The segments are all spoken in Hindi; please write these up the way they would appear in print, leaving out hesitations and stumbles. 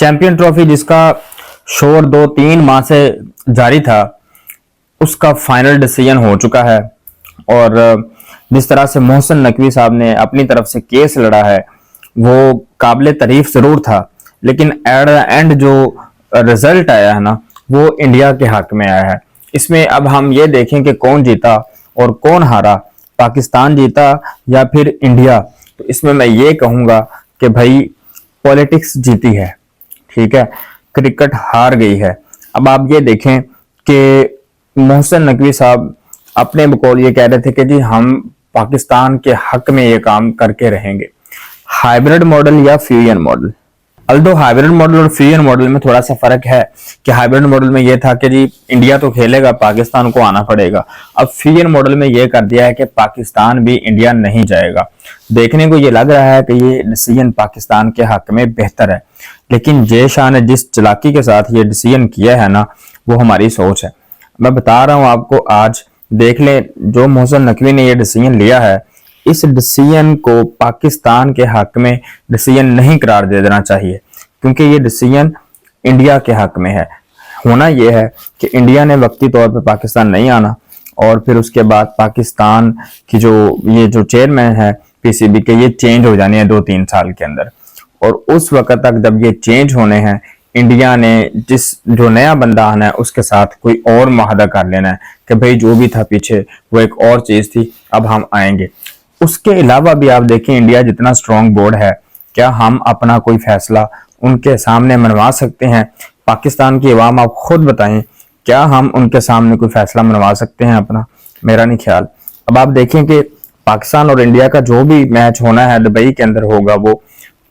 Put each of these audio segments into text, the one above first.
चैंपियन ट्रॉफी जिसका शोर 2-3 माह से जारी था, उसका फाइनल डिसीजन हो चुका है। और जिस तरह से मोहसिन नकवी साहब ने अपनी तरफ से केस लड़ा है वो काबिल तारीफ जरूर था, लेकिन एट द एंड जो रिजल्ट आया है ना, वो इंडिया के हक में आया है। इसमें अब हम ये देखें कि कौन जीता और कौन हारा, पाकिस्तान जीता या फिर इंडिया। तो इसमें मैं ये कहूंगा कि भाई पॉलिटिक्स जीती है, ठीक है, क्रिकेट हार गई है। अब आप ये देखें कि मोहसिन नकवी साहब अपने बकौल ये कह रहे थे कि जी हम पाकिस्तान के हक में ये काम करके रहेंगे। हाइब्रिड मॉडल या fusion model, although hybrid model और फ्यूजन मॉडल में थोड़ा सा फर्क है कि हाइब्रिड मॉडल में ये था कि जी इंडिया तो खेलेगा, पाकिस्तान को आना पड़ेगा। अब फ्यूजन मॉडल में ये कर दिया है कि पाकिस्तान भी इंडिया नहीं जाएगा। देखने को ये लग रहा है कि ये डिसीजन पाकिस्तान के हक में बेहतर है, लेकिन जय शाह ने जिस चालाकी के साथ ये डिसीजन किया है ना, वो हमारी सोच है। मैं बता रहा हूं आपको, आज देख लें जो मोहसिन नकवी ने ये डिसीजन लिया है, इस डिसीजन को पाकिस्तान के हक में डिसीजन नहीं करार दे देना चाहिए, क्योंकि ये डिसीजन इंडिया के हक में है। होना यह है कि इंडिया ने वक्ती तौर पे पाकिस्तान नहीं आना, और फिर उसके बाद पाकिस्तान की जो चेयरमैन है पीसीबी के, ये चेंज हो जाने हैं 2-3 साल के अंदर। और उस वक्त तक जब ये चेंज होने हैं, इंडिया ने जो नया बंदा आना है उसके साथ कोई और माहदा कर लेना है कि भाई जो भी था पीछे वो एक और चीज थी, अब हम आएंगे। उसके अलावा भी आप देखें, इंडिया जितना स्ट्रॉन्ग बोर्ड है, क्या हम अपना कोई फैसला उनके सामने मनवा सकते हैं? पाकिस्तान की अवाम आप खुद बताएं, क्या हम उनके सामने कोई फैसला मनवा सकते हैं अपना? मेरा नहीं ख्याल। अब आप देखें कि पाकिस्तान और इंडिया का जो भी मैच होना है दुबई के अंदर होगा, वो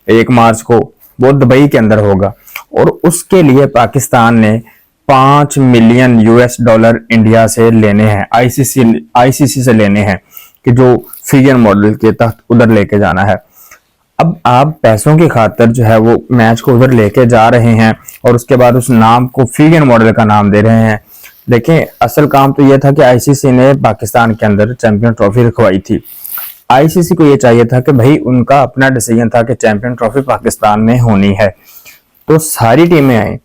1 मार्च को वो दुबई के अंदर होगा, और उसके लिए पाकिस्तान ने $5 मिलियन इंडिया से लेने हैं, आईसीसी से लेने हैं, कि जो फ्यूजन मॉडल के तहत उधर लेके जाना है। अब आप पैसों की खातिर जो है वो मैच को उधर लेके जा रहे हैं, और उसके बाद उस नाम को फ्यूजन मॉडल का नाम दे रहे हैं। देखें, असल काम तो ये था कि आईसीसी ने पाकिस्तान के अंदर चैंपियन ट्रॉफी रखवाई थी। आईसीसी को ये चाहिए था कि भाई उनका अपना डिसीजन था कि चैंपियन ट्रॉफी पाकिस्तान में होनी है, तो सारी टीमें आई।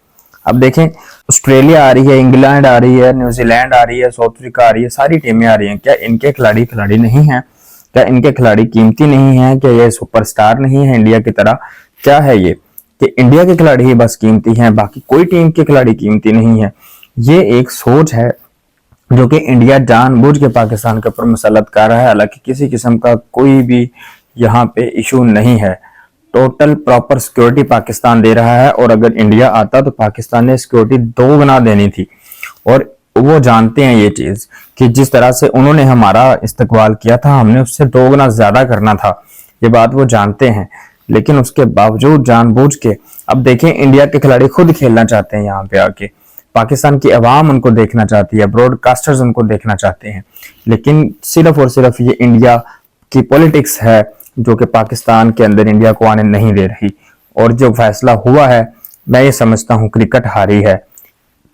अब देखें, ऑस्ट्रेलिया आ रही है, इंग्लैंड आ रही है, न्यूजीलैंड आ रही है, साउथ अफ्रीका आ रही है, सारी टीमें आ रही हैं। क्या इनके खिलाड़ी नहीं हैं? क्या इनके खिलाड़ी कीमती नहीं है? क्या ये सुपरस्टार नहीं है इंडिया की तरह? क्या है ये कि इंडिया के खिलाड़ी ही बस कीमती हैं, बाकी कोई टीम के खिलाड़ी कीमती नहीं है? ये एक सोच है जो कि इंडिया जानबूझ के पाकिस्तान के ऊपर मुसल्लत कर रहा है। हालांकि किसी किस्म का कोई भी यहाँ पे इशू नहीं है, टोटल प्रॉपर सिक्योरिटी पाकिस्तान दे रहा है। और अगर इंडिया आता तो पाकिस्तान ने सिक्योरिटी 2 गुना देनी थी, और वो जानते हैं ये चीज कि जिस तरह से उन्होंने हमारा इस्तकबाल किया था, हमने उससे 2 गुना ज्यादा करना था। ये बात वो जानते हैं, लेकिन उसके बावजूद जानबूझ के, अब देखें, इंडिया के खिलाड़ी खुद खेलना चाहते हैं यहाँ पे आके, पाकिस्तान की आवाम उनको देखना चाहती है, ब्रॉडकास्टर्स उनको देखना चाहते हैं, लेकिन सिर्फ और सिर्फ ये इंडिया की पॉलिटिक्स है जो कि पाकिस्तान के अंदर इंडिया को आने नहीं दे रही। और जो फैसला हुआ है, मैं ये समझता हूँ क्रिकेट हारी है,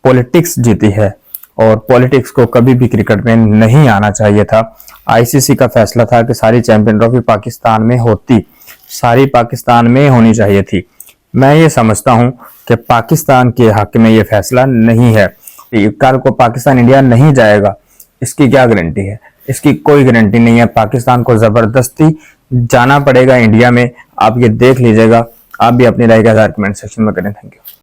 पॉलिटिक्स जीती है, और पॉलिटिक्स को कभी भी क्रिकेट में नहीं आना चाहिए था। आईसीसी का फैसला था कि सारी चैंपियन ट्रॉफी पाकिस्तान में होती, सारी पाकिस्तान में होनी चाहिए थी। मैं ये समझता हूं कि पाकिस्तान के हक में ये फैसला नहीं है। कल को पाकिस्तान इंडिया नहीं जाएगा, इसकी क्या गारंटी है? इसकी कोई गारंटी नहीं है। पाकिस्तान को जबरदस्ती जाना पड़ेगा इंडिया में, आप ये देख लीजिएगा। आप भी अपनी राय का कमेंट सेक्शन में करें। Thank you.